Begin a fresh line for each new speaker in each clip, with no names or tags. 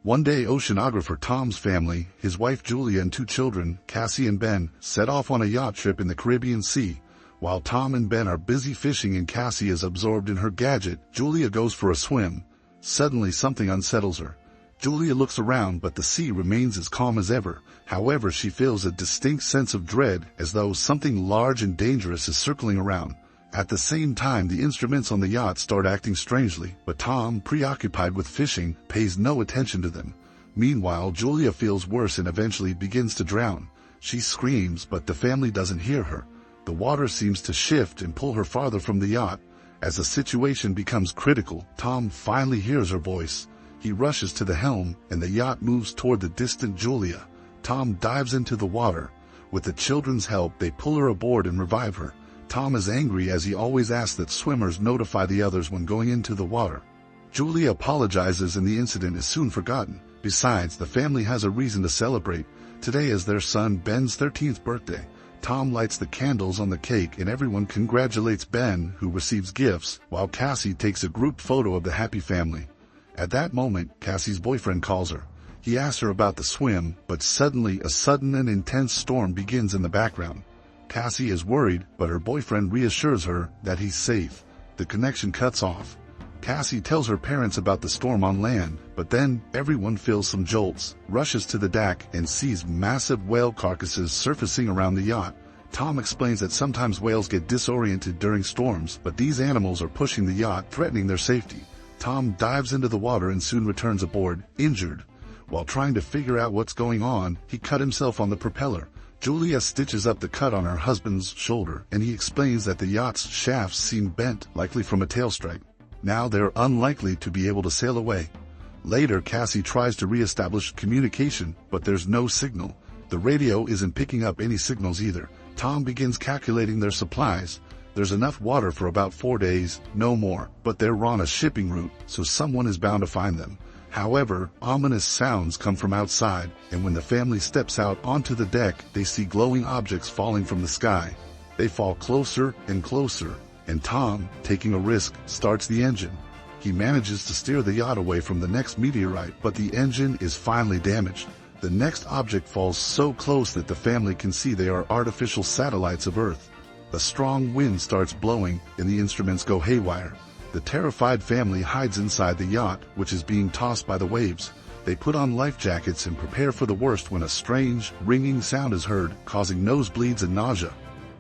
One day, oceanographer Tom's family, his wife Julia and 2 children, Cassie and Ben, set off on a yacht trip in the Caribbean Sea. While Tom and Ben are busy fishing and Cassie is absorbed in her gadget, Julia goes for a swim. Suddenly, something unsettles her. Julia looks around, but the sea remains as calm as ever. However, she feels a distinct sense of dread, as though something large and dangerous is circling around. At the same time, the instruments on the yacht start acting strangely, but Tom, preoccupied with fishing, pays no attention to them. Meanwhile, Julia feels worse and eventually begins to drown. She screams, but the family doesn't hear her. The water seems to shift and pull her farther from the yacht. As the situation becomes critical, Tom finally hears her voice. He rushes to the helm, and the yacht moves toward the distant Julia. Tom dives into the water. With the children's help, they pull her aboard and revive her. Tom is angry, as he always asks that swimmers notify the others when going into the water. Julia apologizes and the incident is soon forgotten. Besides, the family has a reason to celebrate. Today is their son Ben's 13th birthday. Tom lights the candles on the cake and everyone congratulates Ben, who receives gifts, while Cassie takes a group photo of the happy family. At that moment, Cassie's boyfriend calls her. He asks her about the swim, but suddenly a sudden and intense storm begins in the background. Cassie is worried, but her boyfriend reassures her that he's safe. The connection cuts off. Cassie tells her parents about the storm on land, but then everyone feels some jolts, rushes to the deck, and sees massive whale carcasses surfacing around the yacht. Tom explains that sometimes whales get disoriented during storms, but these animals are pushing the yacht, threatening their safety. Tom dives into the water and soon returns aboard, injured. While trying to figure out what's going on, he cut himself on the propeller. Julia stitches up the cut on her husband's shoulder, and he explains that the yacht's shafts seem bent, likely from a tail strike. Now they're unlikely to be able to sail away. Later, Cassie tries to re-establish communication, but there's no signal. The radio isn't picking up any signals either. Tom begins calculating their supplies. There's enough water for about 4 days, no more, but they're on a shipping route, so someone is bound to find them. However, ominous sounds come from outside, and when the family steps out onto the deck, they see glowing objects falling from the sky. They fall closer and closer, and Tom, taking a risk, starts the engine. He manages to steer the yacht away from the next meteorite, but the engine is finally damaged. The next object falls so close that the family can see they are artificial satellites of Earth. A strong wind starts blowing, and the instruments go haywire. The terrified family hides inside the yacht, which is being tossed by the waves. They put on life jackets and prepare for the worst when a strange, ringing sound is heard, causing nosebleeds and nausea.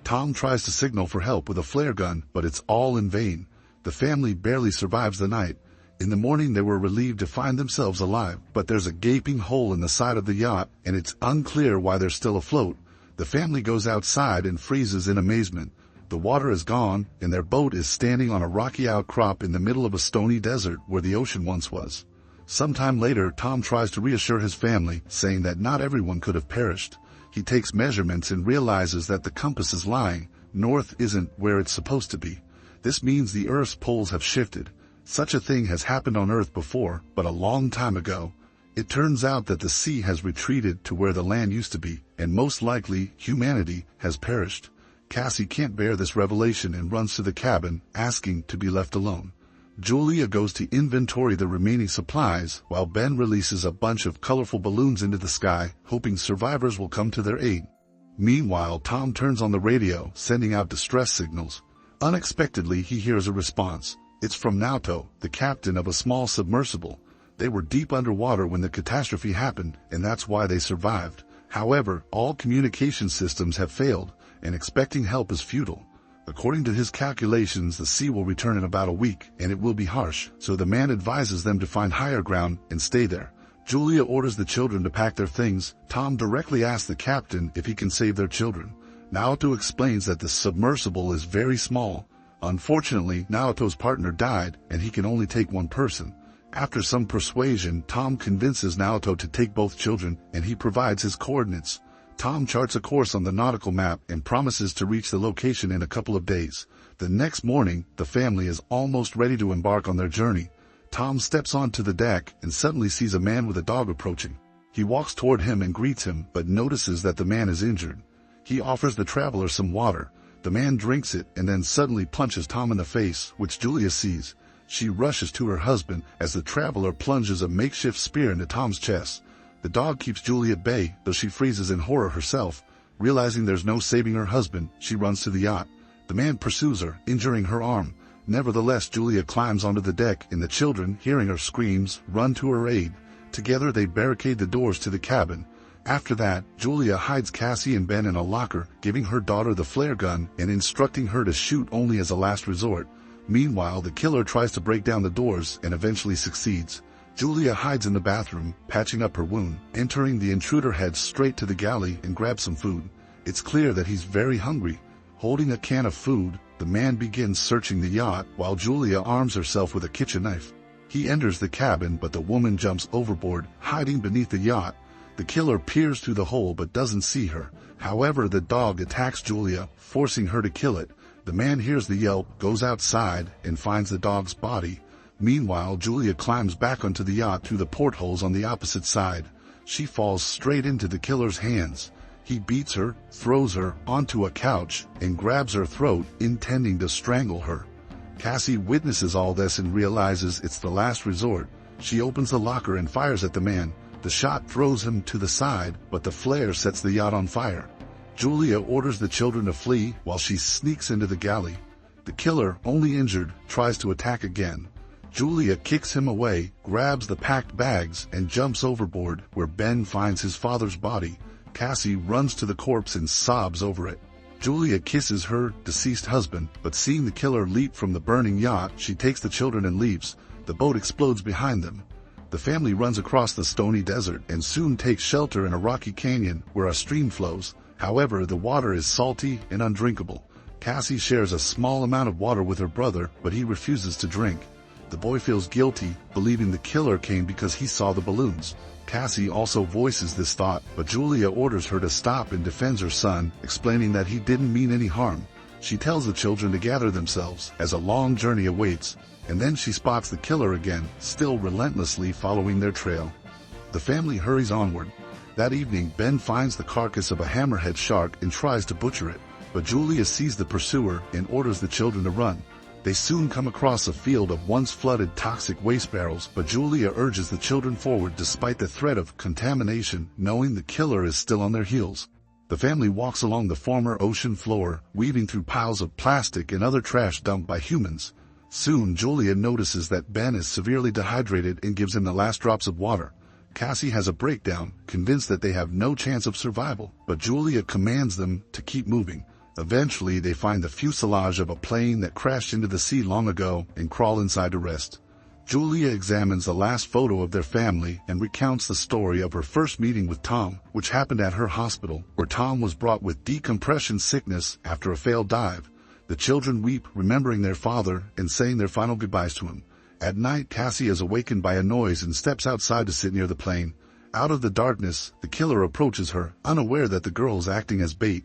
Tom tries to signal for help with a flare gun, but it's all in vain. The family barely survives the night. In the morning, they were relieved to find themselves alive, but there's a gaping hole in the side of the yacht, and it's unclear why they're still afloat. The family goes outside and freezes in amazement. The water is gone, and their boat is standing on a rocky outcrop in the middle of a stony desert where the ocean once was. Sometime later, Tom tries to reassure his family, saying that not everyone could have perished. He takes measurements and realizes that the compass is lying. North isn't where it's supposed to be. This means the Earth's poles have shifted. Such a thing has happened on Earth before, but a long time ago. It turns out that the sea has retreated to where the land used to be, and most likely humanity has perished. Cassie can't bear this revelation and runs to the cabin, asking to be left alone. Julia goes to inventory the remaining supplies, while Ben releases a bunch of colorful balloons into the sky, hoping survivors will come to their aid. Meanwhile, Tom turns on the radio, sending out distress signals. Unexpectedly, he hears a response. It's from Naoto, the captain of a small submersible. They were deep underwater when the catastrophe happened, and that's why they survived. However, all communication systems have failed, and expecting help is futile. According to his calculations, the sea will return in about a week, and it will be harsh, so the man advises them to find higher ground and stay there. Julia orders the children to pack their things. Tom directly asks the captain if he can save their children. Naoto explains that the submersible is very small. Unfortunately, Naoto's partner died, and he can only take one person. After some persuasion, Tom convinces Naoto to take both children, and he provides his coordinates. Tom charts a course on the nautical map and promises to reach the location in a couple of days. The next morning, the family is almost ready to embark on their journey. Tom steps onto the deck and suddenly sees a man with a dog approaching. He walks toward him and greets him, but notices that the man is injured. He offers the traveler some water. The man drinks it and then suddenly punches Tom in the face, which Julia sees. She rushes to her husband as the traveler plunges a makeshift spear into Tom's chest. The dog keeps Julie at bay, though she freezes in horror herself. Realizing there's no saving her husband, she runs to the yacht. The man pursues her, injuring her arm. Nevertheless, Julia climbs onto the deck, and the children, hearing her screams, run to her aid. Together they barricade the doors to the cabin. After that, Julia hides Cassie and Ben in a locker, giving her daughter the flare gun and instructing her to shoot only as a last resort. Meanwhile, the killer tries to break down the doors and eventually succeeds. Julia hides in the bathroom, patching up her wound. Entering, the intruder heads straight to the galley and grabs some food. It's clear that he's very hungry. Holding a can of food, the man begins searching the yacht while Julia arms herself with a kitchen knife. He enters the cabin, but the woman jumps overboard, hiding beneath the yacht. The killer peers through the hole but doesn't see her. However, the dog attacks Julia, forcing her to kill it. The man hears the yelp, goes outside, and finds the dog's body. Meanwhile, Julia climbs back onto the yacht through the portholes on the opposite side. She falls straight into the killer's hands. He beats her, throws her onto a couch, and grabs her throat, intending to strangle her. Cassie witnesses all this and realizes it's the last resort. She opens the locker and fires at the man. The shot throws him to the side, but the flare sets the yacht on fire. Julia orders the children to flee while she sneaks into the galley. The killer, only injured, tries to attack again. Julia kicks him away, grabs the packed bags, and jumps overboard, where Ben finds his father's body. Cassie runs to the corpse and sobs over it. Julia kisses her deceased husband, but seeing the killer leap from the burning yacht, she takes the children and leaves. The boat explodes behind them. The family runs across the stony desert and soon takes shelter in a rocky canyon where a stream flows. However, the water is salty and undrinkable. Cassie shares a small amount of water with her brother, but he refuses to drink. The boy feels guilty, believing the killer came because he saw the balloons. Cassie also voices this thought, but Julia orders her to stop and defends her son, explaining that he didn't mean any harm. She tells the children to gather themselves, as a long journey awaits, and then she spots the killer again, still relentlessly following their trail. The family hurries onward. That evening, Ben finds the carcass of a hammerhead shark and tries to butcher it, but Julia sees the pursuer and orders the children to run. They soon come across a field of once flooded toxic waste barrels, but Julia urges the children forward despite the threat of contamination, knowing the killer is still on their heels. The family walks along the former ocean floor, weaving through piles of plastic and other trash dumped by humans. Soon, Julia notices that Ben is severely dehydrated and gives him the last drops of water. Cassie has a breakdown, convinced that they have no chance of survival, but Julia commands them to keep moving. Eventually, they find the fuselage of a plane that crashed into the sea long ago and crawl inside to rest. Julia examines the last photo of their family and recounts the story of her first meeting with Tom, which happened at her hospital, where Tom was brought with decompression sickness after a failed dive. The children weep, remembering their father and saying their final goodbyes to him. At night, Cassie is awakened by a noise and steps outside to sit near the plane. Out of the darkness, the killer approaches her, unaware that the girl is acting as bait.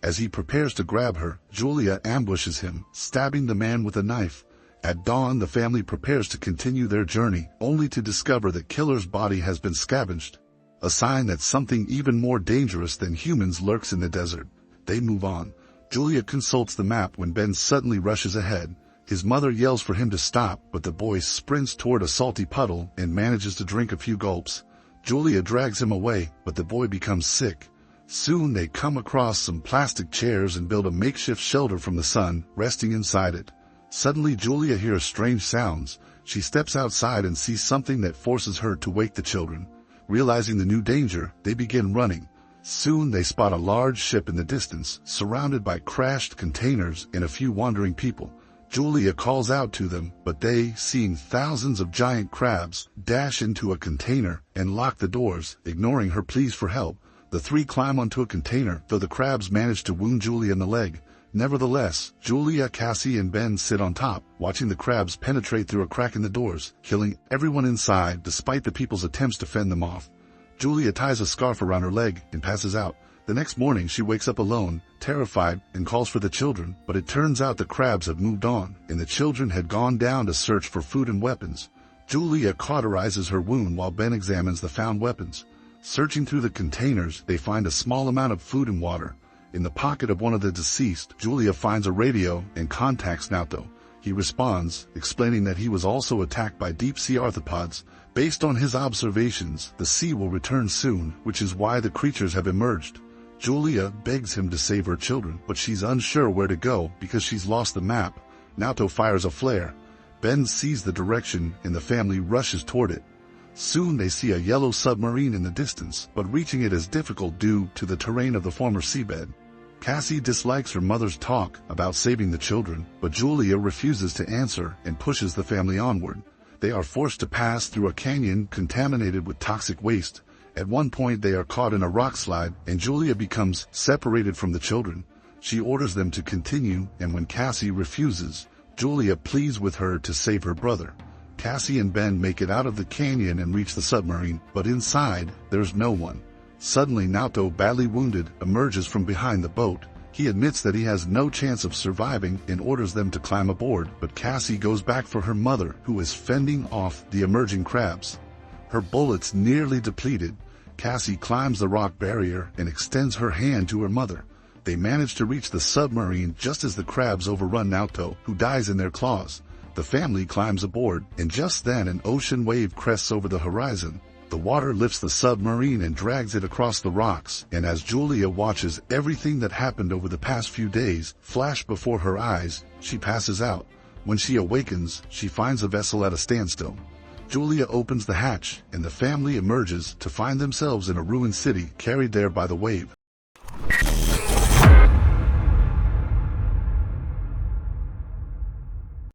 As he prepares to grab her, Julia ambushes him, stabbing the man with a knife. At dawn, the family prepares to continue their journey, only to discover the killer's body has been scavenged. A sign that something even more dangerous than humans lurks in the desert. They move on. Julia consults the map when Ben suddenly rushes ahead. His mother yells for him to stop, but the boy sprints toward a salty puddle and manages to drink a few gulps. Julia drags him away, but the boy becomes sick. Soon they come across some plastic chairs and build a makeshift shelter from the sun, resting inside it. Suddenly, Julia hears strange sounds. She steps outside and sees something that forces her to wake the children. Realizing the new danger, they begin running. Soon they spot a large ship in the distance, surrounded by crashed containers and a few wandering people. Julia calls out to them, but they, seeing thousands of giant crabs, dash into a container and lock the doors, ignoring her pleas for help. The three climb onto a container, though the crabs manage to wound Julia in the leg. Nevertheless, Julia, Cassie, and Ben sit on top, watching the crabs penetrate through a crack in the doors, killing everyone inside despite the people's attempts to fend them off. Julia ties a scarf around her leg and passes out. The next morning, she wakes up alone, terrified, and calls for the children, but it turns out the crabs have moved on, and the children had gone down to search for food and weapons. Julia cauterizes her wound while Ben examines the found weapons. Searching through the containers, they find a small amount of food and water. In the pocket of one of the deceased, Julia finds a radio and contacts Naoto. He responds, explaining that he was also attacked by deep-sea arthropods. Based on his observations, the sea will return soon, which is why the creatures have emerged. Julia begs him to save her children, but she's unsure where to go because she's lost the map. Naoto fires a flare. Ben sees the direction and the family rushes toward it. Soon they see a yellow submarine in the distance, but reaching it is difficult due to the terrain of the former seabed. Cassie dislikes her mother's talk about saving the children, but Julia refuses to answer and pushes the family onward. They are forced to pass through a canyon contaminated with toxic waste. At one point they are caught in a rock slide and Julia becomes separated from the children. She orders them to continue, and when Cassie refuses, Julia pleads with her to save her brother. Cassie and Ben make it out of the canyon and reach the submarine, but inside, there's no one. Suddenly Naoto, badly wounded, emerges from behind the boat. He admits that he has no chance of surviving and orders them to climb aboard, but Cassie goes back for her mother, who is fending off the emerging crabs. Her bullets nearly depleted, Cassie climbs the rock barrier and extends her hand to her mother. They manage to reach the submarine just as the crabs overrun Naoto, who dies in their claws. The family climbs aboard, and just then an ocean wave crests over the horizon. The water lifts the submarine and drags it across the rocks, and as Julia watches everything that happened over the past few days flash before her eyes, she passes out. When she awakens, she finds the vessel at a standstill. Julia opens the hatch, and the family emerges to find themselves in a ruined city carried there by the wave.